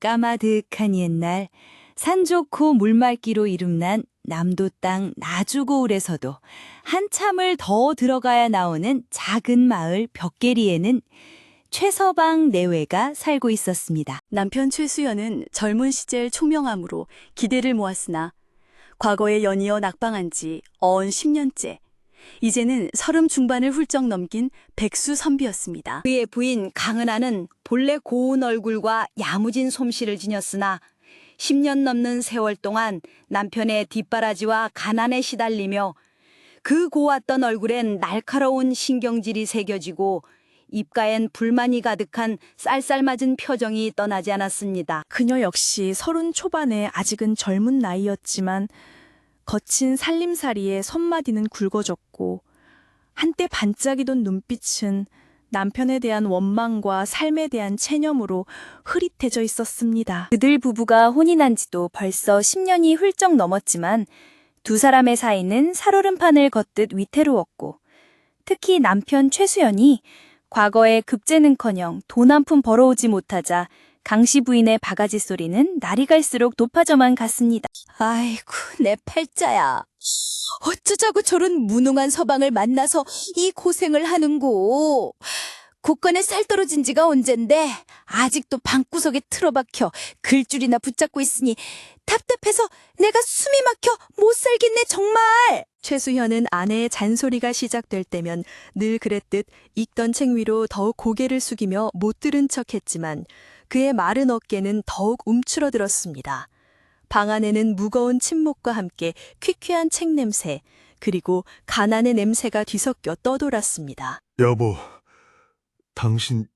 까마득한 옛날 산 좋고 물 맑기로 이름난 남도 땅 나주고을에서도 한참을 더 들어가야 나오는 작은 마을 벽계리에는 최서방 내외가 살고 있었습니다. 남편 최수연은 젊은 시절 총명함으로 기대를 모았으나 과거에 연이어 낙방한 지 어언 10년째. 이제는 30 중반을 훌쩍 넘긴 백수 선비였습니다. 그의 부인 강은하는 본래 고운 얼굴과 야무진 솜씨를 지녔으나 10년 넘는 세월 동안 남편의 뒷바라지와 가난에 시달리며 그 고왔던 얼굴엔 날카로운 신경질이 새겨지고 입가엔 불만이 가득한 쌀쌀맞은 표정이 떠나지 않았습니다. 그녀 역시 30 초반에 아직은 젊은 나이였지만 거친 살림살이에 손마디는 굵어졌고 한때 반짝이던 눈빛은 남편에 대한 원망과 삶에 대한 체념으로 흐릿해져 있었습니다. 그들 부부가 혼인한 지도 벌써 10년이 훌쩍 넘었지만 두 사람의 사이는 살얼음판을 걷듯 위태로웠고 특히 남편 최수연이 과거에 급제는커녕 돈 한 푼 벌어오지 못하자 강씨 부인의 바가지 소리는 날이 갈수록 높아져만 갔습니다. 아이고 내 팔자야. 어쩌자고 저런 무능한 서방을 만나서 이 고생을 하는고. 곳간에 쌀 떨어진 지가 언젠데 아직도 방구석에 틀어박혀 글줄이나 붙잡고 있으니 답답해서 내가 숨이 막혀 못 살겠네 정말. 최수현은 아내의 잔소리가 시작될 때면 늘 그랬듯 읽던 책 위로 더욱 고개를 숙이며 못 들은 척했지만 그의 마른 어깨는 더욱 움츠러들었습니다. 방 안에는 무거운 침묵과 함께 퀴퀴한 책 냄새, 그리고 가난의 냄새가 뒤섞여 떠돌았습니다. 여보, 당신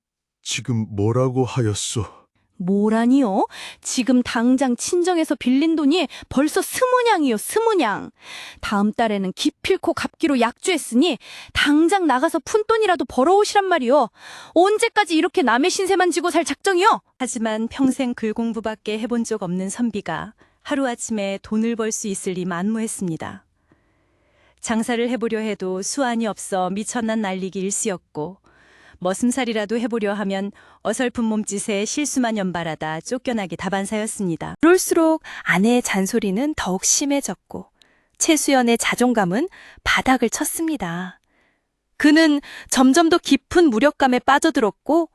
지금 뭐라고 하였소? 뭐라니요? 지금 당장 친정에서 빌린 돈이 벌써 20냥이요, 20냥. 다음 달에는 기필코 갚기로 약주했으니 당장 나가서 푼돈이라도 벌어오시란 말이요. 언제까지 이렇게 남의 신세만 지고 살 작정이요? 하지만 평생 글공부밖에 해본 적 없는 선비가 하루아침에 돈을 벌 수 있을 리 만무했습니다. 장사를 해보려 해도 수완이 없어 미천난 날리기 일쑤였고 머슴살이라도 해보려 하면 어설픈 몸짓에 실수만 연발하다 쫓겨나기 다반사였습니다. 그럴수록 아내의 잔소리는 더욱 심해졌고 최수연의 자존감은 바닥을 쳤습니다. 그는 점점 더 깊은 무력감에 빠져들었고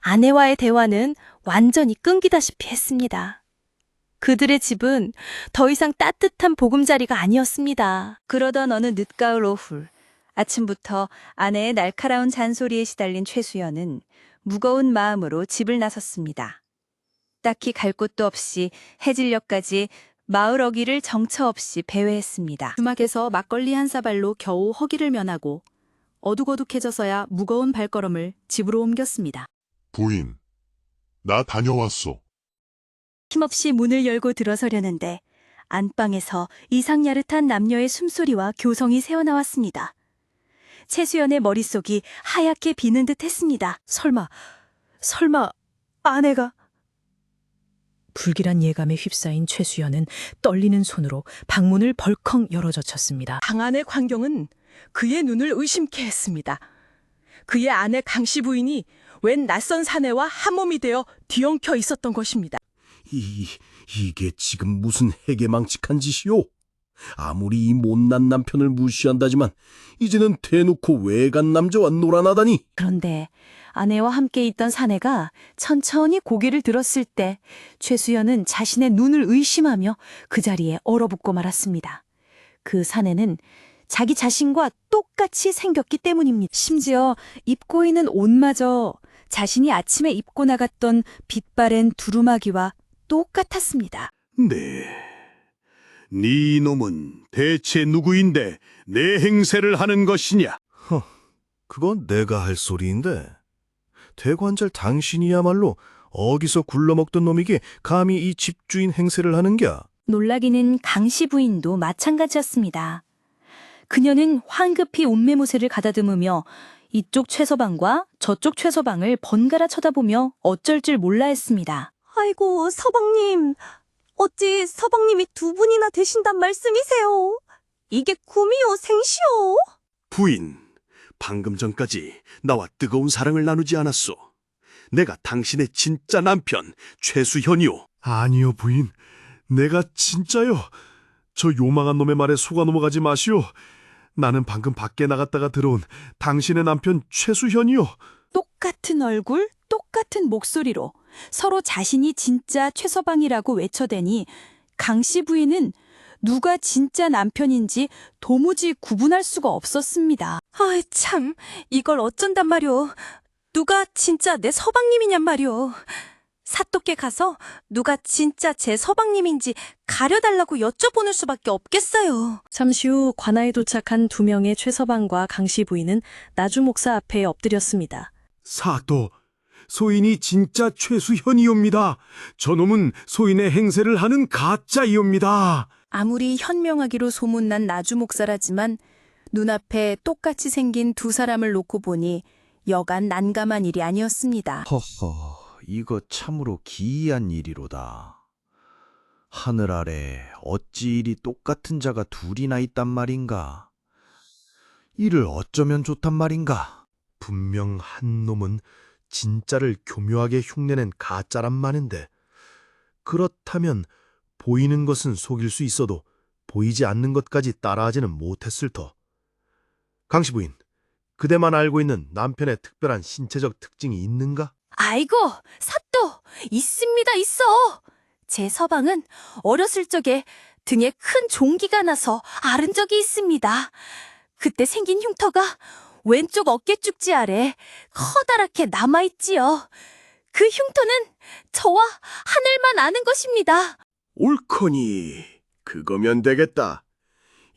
아내와의 대화는 완전히 끊기다시피 했습니다. 그들의 집은 더 이상 따뜻한 보금자리가 아니었습니다. 그러던 어느 늦가을 오후 아침부터 아내의 날카로운 잔소리에 시달린 최수연은 무거운 마음으로 집을 나섰습니다. 딱히 갈 곳도 없이 해질녘까지 마을 어귀를 정처 없이 배회했습니다. 주막에서 막걸리 한 사발로 겨우 허기를 면하고 어둑어둑해져서야 무거운 발걸음을 집으로 옮겼습니다. 부인, 나 다녀왔소. 힘없이 문을 열고 들어서려는데 안방에서 이상야릇한 남녀의 숨소리와 교성이 새어나왔습니다. 최수연의 머릿속이 하얗게 비는 듯 했습니다. 설마 아내가... 불길한 예감에 휩싸인 최수연은 떨리는 손으로 방문을 벌컥 열어젖혔습니다. 방 안의 광경은 그의 눈을 의심케 했습니다. 그의 아내 강씨 부인이 웬 낯선 사내와 한 몸이 되어 뒤엉켜 있었던 것입니다. 이게 지금 무슨 해괴망측한 짓이오? 아무리 이 못난 남편을 무시한다지만 이제는 대놓고 외간 남자와 놀아나다니. 그런데 아내와 함께 있던 사내가 천천히 고개를 들었을 때 최수연은 자신의 눈을 의심하며 그 자리에 얼어붙고 말았습니다. 그 사내는 자기 자신과 똑같이 생겼기 때문입니다. 심지어 입고 있는 옷마저 자신이 아침에 입고 나갔던 빛바랜 두루마기와 똑같았습니다. 네 이놈은 대체 누구인데 내 행세를 하는 것이냐? 그건 내가 할 소리인데. 대관절 당신이야말로 어디서 굴러먹던 놈이게 감히 이 집주인 행세를 하는겨? 놀라기는 강씨 부인도 마찬가지였습니다. 그녀는 황급히 옷매무새를 가다듬으며 이쪽 최서방과 저쪽 최서방을 번갈아 쳐다보며 어쩔 줄 몰라 했습니다. 아이고, 서방님. 어찌 서방님이 두 분이나 되신단 말씀이세요? 이게 꿈이요, 생시요? 부인, 방금 전까지 나와 뜨거운 사랑을 나누지 않았소. 내가 당신의 진짜 남편 최수현이오. 아니요, 부인. 내가 진짜요. 저 요망한 놈의 말에 속아 넘어가지 마시오. 나는 방금 밖에 나갔다가 들어온 당신의 남편 최수현이요. 똑같은 얼굴, 똑같은 목소리로 서로 자신이 진짜 최서방이라고 외쳐대니 강 씨 부인은 누가 진짜 남편인지 도무지 구분할 수가 없었습니다. 아이 참, 이걸 어쩐단 말이오. 누가 진짜 내 서방님이냔 말이오. 사또께 가서 누가 진짜 제 서방님인지 가려달라고 여쭤보는 수밖에 없겠어요. 잠시 후 관아에 도착한 2명의 최서방과 강씨 부인은 나주 목사 앞에 엎드렸습니다. 사또, 소인이 진짜 최수현이옵니다. 저놈은 소인의 행세를 하는 가짜이옵니다. 아무리 현명하기로 소문난 나주 목사라지만 눈앞에 똑같이 생긴 두 사람을 놓고 보니 여간 난감한 일이 아니었습니다. 허허, 이거 참으로 기이한 일이로다. 하늘 아래 어찌 이리 똑같은 자가 둘이나 있단 말인가? 이를 어쩌면 좋단 말인가? 분명 한 놈은 진짜를 교묘하게 흉내낸 가짜란 말인데, 그렇다면 보이는 것은 속일 수 있어도 보이지 않는 것까지 따라하지는 못했을 터. 강씨 부인, 그대만 알고 있는 남편의 특별한 신체적 특징이 있는가? 아이고, 사또! 있습니다, 있어! 제 서방은 어렸을 적에 등에 큰 종기가 나서 앓은 적이 있습니다. 그때 생긴 흉터가 왼쪽 어깨 쭉지 아래 커다랗게 남아있지요. 그 흉터는 저와 하늘만 아는 것입니다. 옳거니, 그거면 되겠다.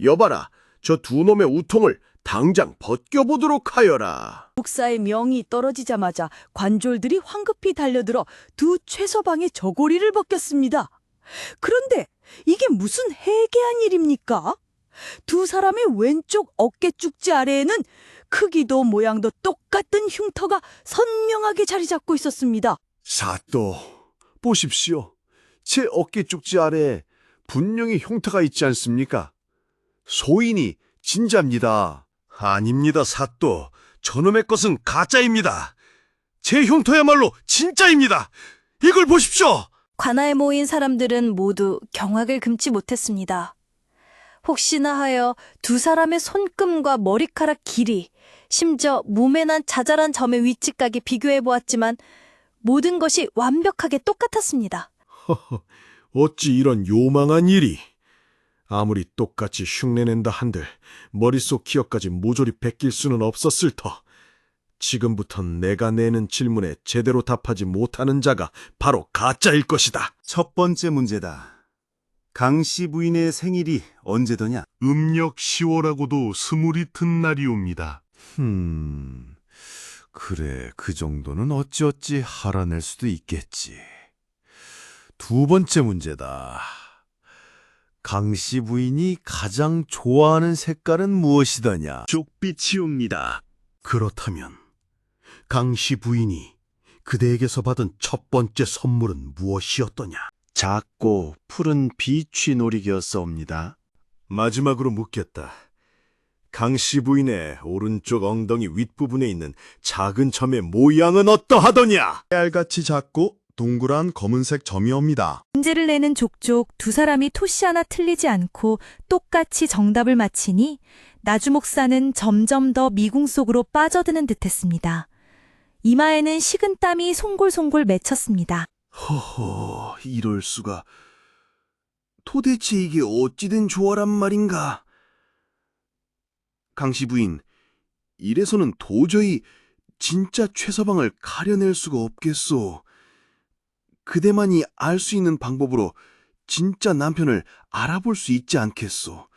여봐라, 저 두 놈의 우통을 당장 벗겨보도록 하여라. 목사의 명이 떨어지자마자 관졸들이 황급히 달려들어 두 최서방의 저고리를 벗겼습니다. 그런데 이게 무슨 해괴한 일입니까? 두 사람의 왼쪽 어깨 쭉지 아래에는 크기도 모양도 똑같은 흉터가 선명하게 자리 잡고 있었습니다. 사또, 보십시오. 제 어깨 쪽지 아래에 분명히 흉터가 있지 않습니까? 소인이 진짜입니다. 아닙니다, 사또. 저놈의 것은 가짜입니다. 제 흉터야말로 진짜입니다. 이걸 보십시오. 관아에 모인 사람들은 모두 경악을 금치 못했습니다. 혹시나 하여 두 사람의 손금과 머리카락 길이, 심지어 몸에 난 자잘한 점의 위치까지 비교해 보았지만 모든 것이 완벽하게 똑같았습니다. 허허, 어찌 이런 요망한 일이. 아무리 똑같이 흉내낸다 한들 머릿속 기억까지 모조리 베낄 수는 없었을 터. 지금부턴 내가 내는 질문에 제대로 답하지 못하는 자가 바로 가짜일 것이다. 첫 번째 문제다. 강씨 부인의 생일이 언제더냐? 음력 10월하고도 스물이 튼 날이옵니다. 그래, 그 정도는 어찌어찌 알아낼 수도 있겠지. 두 번째 문제다. 강씨 부인이 가장 좋아하는 색깔은 무엇이더냐? 족빛이옵니다. 그렇다면 강씨 부인이 그대에게서 받은 첫 번째 선물은 무엇이었더냐? 작고 푸른 비취 놀이기였사옵니다. 마지막으로 묻겠다. 강씨 부인의 오른쪽 엉덩이 윗부분에 있는 작은 점의 모양은 어떠하더냐? 알같이 작고 동그란 검은색 점이옵니다. 문제를 내는 족족 두 사람이 토시 하나 틀리지 않고 똑같이 정답을 맞히니 나주 목사는 점점 더 미궁 속으로 빠져드는 듯했습니다. 이마에는 식은 땀이 송골송골 맺혔습니다. 허허, 이럴 수가. 도대체 이게 어찌된 조화란 말인가? 강씨 부인, 이래서는 도저히 진짜 최서방을 가려낼 수가 없겠소. 그대만이 알 수 있는 방법으로 진짜 남편을 알아볼 수 있지 않겠소.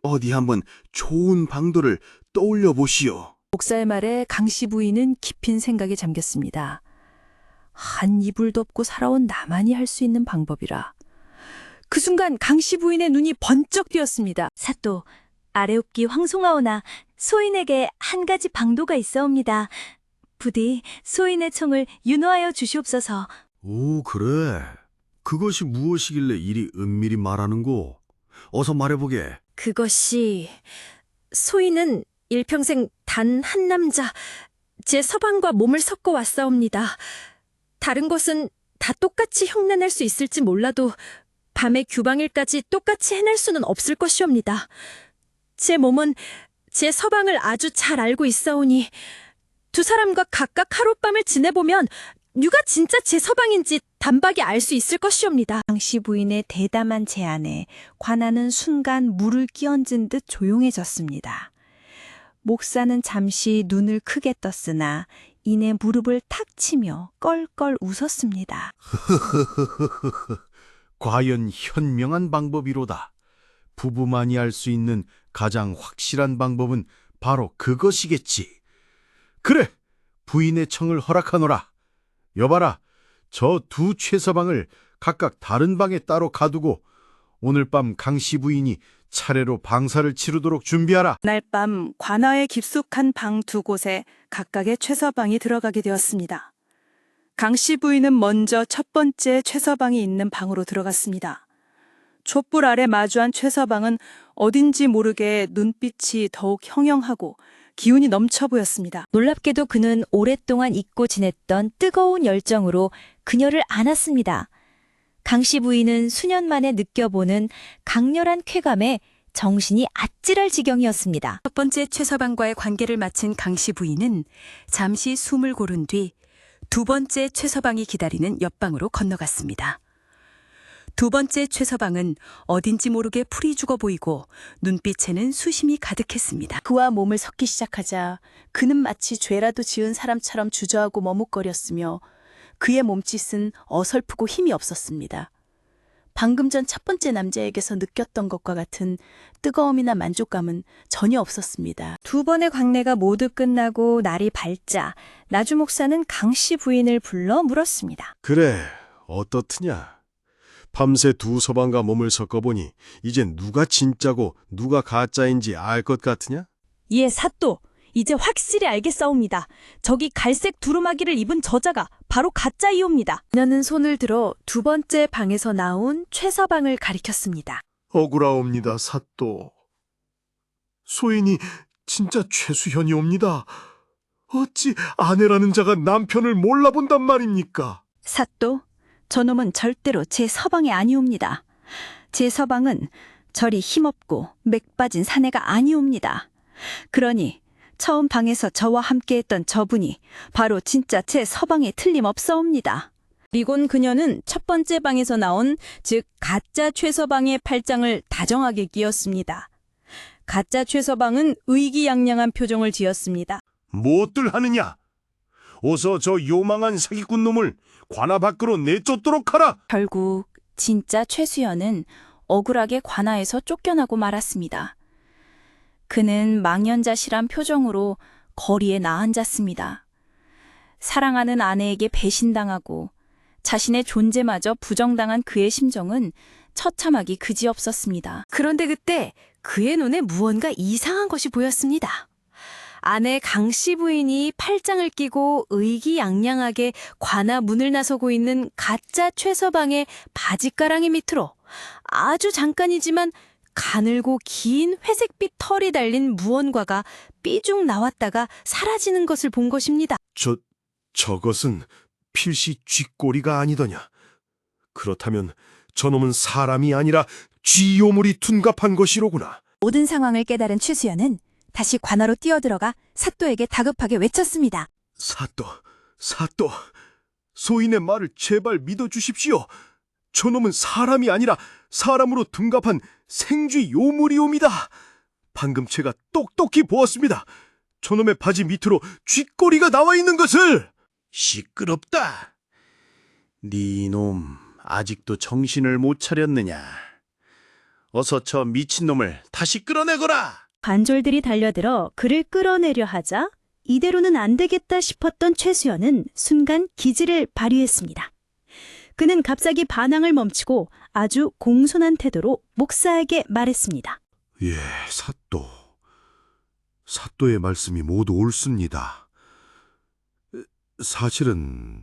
어디 한번 좋은 방도를 떠올려 보시오. 목사의 말에 강씨 부인은 깊은 생각에 잠겼습니다. 한 이불 덮고 살아온 나만이 할 수 있는 방법이라. 그 순간 강씨 부인의 눈이 번쩍 띄었습니다. 사또, 아래옵기 황송하오나 소인에게 한 가지 방도가 있어옵니다. 부디 소인의 총을 윤호하여 주시옵소서. 오, 그래. 그것이 무엇이길래 이리 은밀히 말하는고? 어서 말해보게. 그것이 소인은 일평생 단 한 남자, 제 서방과 몸을 섞어 왔사옵니다. 다른 것은 다 똑같이 흉내낼 수 있을지 몰라도 밤의 규방일까지 똑같이 해낼 수는 없을 것이옵니다. 제 몸은 제 서방을 아주 잘 알고 있사오니 두 사람과 각각 하룻밤을 지내보면 누가 진짜 제 서방인지 단박에 알 수 있을 것이옵니다. 강씨 부인의 대담한 제안에 관아는 순간 물을 끼얹은 듯 조용해졌습니다. 목사는 잠시 눈을 크게 떴으나 이내 무릎을 탁 치며 껄껄 웃었습니다. 과연 현명한 방법이로다. 부부만이 할 수 있는 가장 확실한 방법은 바로 그것이겠지. 그래, 부인의 청을 허락하노라. 여봐라, 저 두 최서방을 각각 다른 방에 따로 가두고 오늘 밤 강씨 부인이 차례로 방사를 치르도록 준비하라. 날 밤 관아의 깊숙한 방 두 곳에 각각의 최서방이 들어가게 되었습니다. 강씨 부인은 먼저 첫 번째 최서방이 있는 방으로 들어갔습니다. 촛불 아래 마주한 최서방은 어딘지 모르게 눈빛이 더욱 형형하고 기운이 넘쳐 보였습니다. 놀랍게도 그는 오랫동안 잊고 지냈던 뜨거운 열정으로 그녀를 안았습니다. 강씨 부인은 수년 만에 느껴보는 강렬한 쾌감에 정신이 아찔할 지경이었습니다. 첫 번째 최서방과의 관계를 마친 강씨 부인은 잠시 숨을 고른 뒤 두 번째 최서방이 기다리는 옆방으로 건너갔습니다. 두 번째 최서방은 어딘지 모르게 풀이 죽어 보이고 눈빛에는 수심이 가득했습니다. 그와 몸을 섞기 시작하자 그는 마치 죄라도 지은 사람처럼 주저하고 머뭇거렸으며 그의 몸짓은 어설프고 힘이 없었습니다. 방금 전 첫 번째 남자에게서 느꼈던 것과 같은 뜨거움이나 만족감은 전혀 없었습니다. 두 번의 광례가 모두 끝나고 날이 밝자 나주 목사는 강씨 부인을 불러 물었습니다. 그래, 어떻느냐? 밤새 두 서방과 몸을 섞어보니 이젠 누가 진짜고 누가 가짜인지 알 것 같으냐? 예, 사또. 이제 확실히 알겠사옵니다. 저기 갈색 두루마기를 입은 저자가 바로 가짜이옵니다. 그녀는 손을 들어 두 번째 방에서 나온 최서방을 가리켰습니다. 억울하옵니다, 사또. 소인이 진짜 최수현이옵니다. 어찌 아내라는 자가 남편을 몰라본단 말입니까? 사또, 저놈은 절대로 제 서방이 아니옵니다. 제 서방은 저리 힘없고 맥 빠진 사내가 아니옵니다. 그러니 처음 방에서 저와 함께했던 저분이 바로 진짜 제 서방에 틀림없사옵니다. 그리곤 그녀는 첫 번째 방에서 나온 즉 가짜 최서방의 팔짱을 다정하게 끼었습니다. 가짜 최서방은 의기양양한 표정을 지었습니다. 무엇들 하느냐? 어서 저 요망한 사기꾼 놈을 관아 밖으로 내쫓도록 하라. 결국 진짜 최수연은 억울하게 관아에서 쫓겨나고 말았습니다. 그는 망연자실한 표정으로 거리에 나앉았습니다. 사랑하는 아내에게 배신당하고 자신의 존재마저 부정당한 그의 심정은 처참하기 그지없었습니다. 그런데 그때 그의 눈에 무언가 이상한 것이 보였습니다. 아내 강씨 부인이 팔짱을 끼고 의기양양하게 관아 문을 나서고 있는 가짜 최서방의 바지가랑이 밑으로 아주 잠깐이지만 가늘고 긴 회색빛 털이 달린 무언가가 삐죽 나왔다가 사라지는 것을 본 것입니다. 저것은 필시 쥐꼬리가 아니더냐? 그렇다면 저놈은 사람이 아니라 쥐요물이 둔갑한 것이로구나. 모든 상황을 깨달은 최수연은 다시 관아로 뛰어들어가 사또에게 다급하게 외쳤습니다. 사또, 소인의 말을 제발 믿어주십시오. 저놈은 사람이 아니라 사람으로 둔갑한 생쥐 요물이옵니다. 방금 제가 똑똑히 보았습니다. 저놈의 바지 밑으로 쥐꼬리가 나와 있는 것을. 시끄럽다. 네 놈 아직도 정신을 못 차렸느냐? 어서 저 미친놈을 다시 끌어내거라. 관졸들이 달려들어 그를 끌어내려 하자 이대로는 안 되겠다 싶었던 최수연은 순간 기지를 발휘했습니다. 그는 갑자기 반항을 멈추고 아주 공손한 태도로 목사에게 말했습니다. 예, 사또의 말씀이 모두 옳습니다. 사실은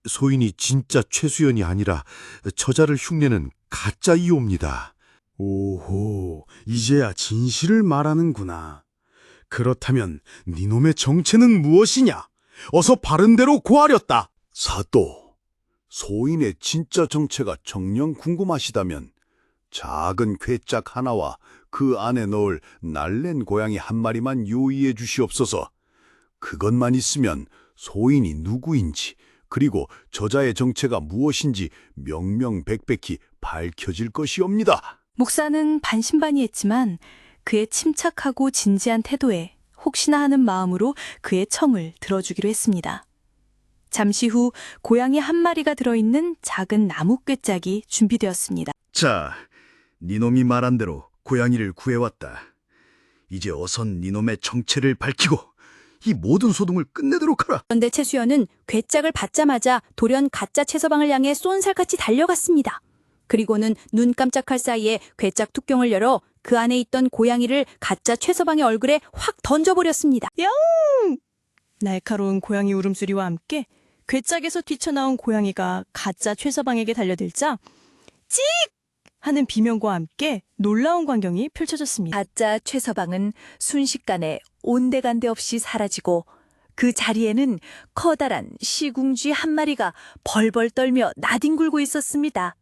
소인이 진짜 최수연이 아니라 저자를 흉내는 가짜이옵니다. 오호, 이제야 진실을 말하는구나. 그렇다면 니놈의 정체는 무엇이냐? 어서 바른 대로 고하렸다. 사또, 소인의 진짜 정체가 정녕 궁금하시다면 작은 괴짝 하나와 그 안에 넣을 날랜 고양이 한 마리만 요의해 주시옵소서. 그것만 있으면 소인이 누구인지 그리고 저자의 정체가 무엇인지 명명백백히 밝혀질 것이옵니다. 목사는 반신반의했지만 그의 침착하고 진지한 태도에 혹시나 하는 마음으로 그의 청을 들어주기로 했습니다. 잠시 후 고양이 한 마리가 들어있는 작은 나무 꾀짝이 준비되었습니다. 자, 니놈이 말한 대로 고양이를 구해왔다. 이제 어선 니놈의 정체를 밝히고 이 모든 소동을 끝내도록 하라. 그런데 최수연은 괴짝을 받자마자 돌연 가짜 최서방을 향해 쏜살같이 달려갔습니다. 그리고는 눈 깜짝할 사이에 괴짝 뚜껑을 열어 그 안에 있던 고양이를 가짜 최서방의 얼굴에 확 던져버렸습니다. 날카로운 고양이 울음소리와 함께 괴짝에서 뛰쳐나온 고양이가 가짜 최서방에게 달려들자 찍! 하는 비명과 함께 놀라운 광경이 펼쳐졌습니다. 가짜 최서방은 순식간에 온데간데 없이 사라지고 그 자리에는 커다란 시궁쥐 한 마리가 벌벌 떨며 나뒹굴고 있었습니다.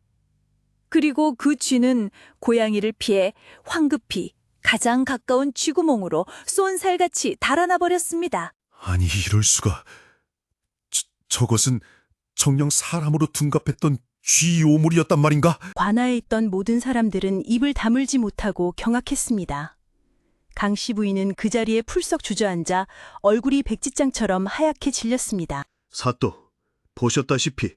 그리고 그 쥐는 고양이를 피해 황급히 가장 가까운 쥐구멍으로 쏜살같이 달아나 버렸습니다. 아니, 이럴 수가. 저것은 정녕 사람으로 둔갑했던 쥐 요물이었단 말인가? 관아에 있던 모든 사람들은 입을 다물지 못하고 경악했습니다. 강씨 부인은 그 자리에 풀썩 주저앉아 얼굴이 백지장처럼 하얗게 질렸습니다. 사또, 보셨다시피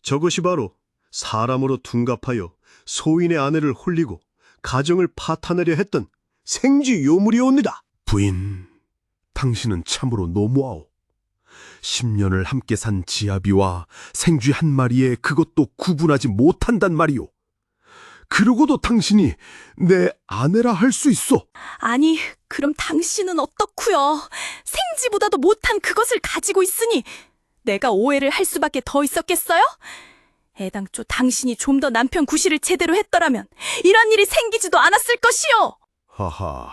저것이 바로 사람으로 둔갑하여 소인의 아내를 홀리고 가정을 파탄하려 했던 생쥐 요물이옵니다. 부인, 당신은 참으로 너무하오. 10년을 함께 산 지아비와 생쥐 한 마리에 그것도 구분하지 못한단 말이오. 그러고도 당신이 내 아내라 할 수 있어. 아니, 그럼 당신은 어떻구요? 생쥐보다도 못한 그것을 가지고 있으니 내가 오해를 할 수밖에 더 있었겠어요? 애당초 당신이 좀 더 남편 구실을 제대로 했더라면 이런 일이 생기지도 않았을 것이요. 하하,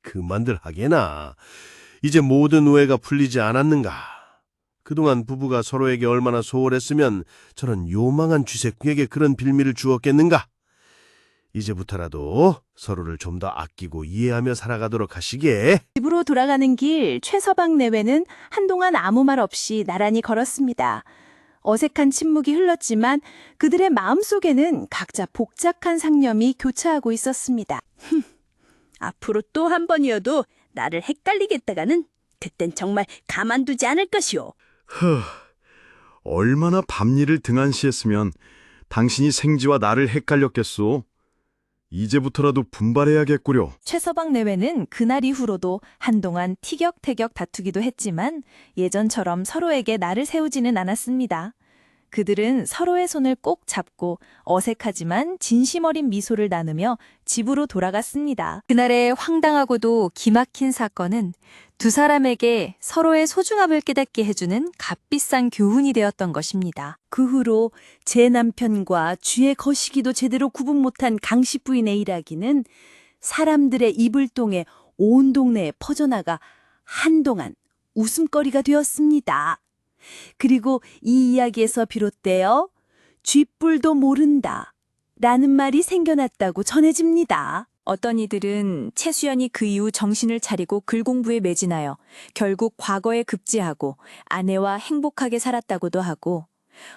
그만들 하게나. 이제 모든 오해가 풀리지 않았는가? 그동안 부부가 서로에게 얼마나 소홀했으면 저런 요망한 쥐새끼에게 그런 빌미를 주었겠는가? 이제부터라도 서로를 좀 더 아끼고 이해하며 살아가도록 하시게. 집으로 돌아가는 길 최서방 내외는 한동안 아무 말 없이 나란히 걸었습니다. 어색한 침묵이 흘렀지만 그들의 마음속에는 각자 복잡한 상념이 교차하고 있었습니다. 앞으로 또 한 번이어도 나를 헷갈리겠다가는 그땐 정말 가만두지 않을 것이오. 얼마나 밤일을 등한시했으면 당신이 생쥐와 나를 헷갈렸겠소. 이제부터라도 분발해야겠구려. 최서방 내외는 그날 이후로도 한동안 티격태격 다투기도 했지만 예전처럼 서로에게 날을 세우지는 않았습니다. 그들은 서로의 손을 꼭 잡고 어색하지만 진심 어린 미소를 나누며 집으로 돌아갔습니다. 그날의 황당하고도 기막힌 사건은 두 사람에게 서로의 소중함을 깨닫게 해주는 값비싼 교훈이 되었던 것입니다. 그 후로 제 남편과 쥐의 거시기도 제대로 구분 못한 강씨 부인의 일하기는 사람들의 입을 통해 온 동네에 퍼져나가 한동안 웃음거리가 되었습니다. 그리고 이 이야기에서 비롯되어 쥐뿔도 모른다 라는 말이 생겨났다고 전해집니다. 어떤 이들은 최수연이 그 이후 정신을 차리고 글 공부에 매진하여 결국 과거에 급제하고 아내와 행복하게 살았다고도 하고,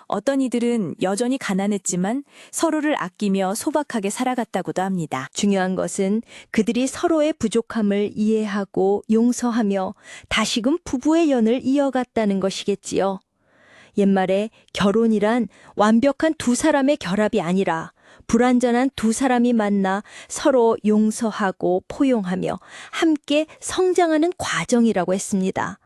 어떤 이들은 여전히 가난했지만 서로를 아끼며 소박하게 살아갔다고도 합니다. 중요한 것은 그들이 서로의 부족함을 이해하고 용서하며 다시금 부부의 연을 이어갔다는 것이겠지요. 옛말에 결혼이란 완벽한 두 사람의 결합이 아니라 불완전한 두 사람이 만나 서로 용서하고 포용하며 함께 성장하는 과정이라고 했습니다.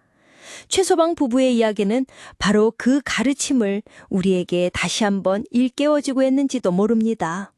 최서방 부부의 이야기는 바로 그 가르침을 우리에게 다시 한번 일깨워주고 했는지도 모릅니다.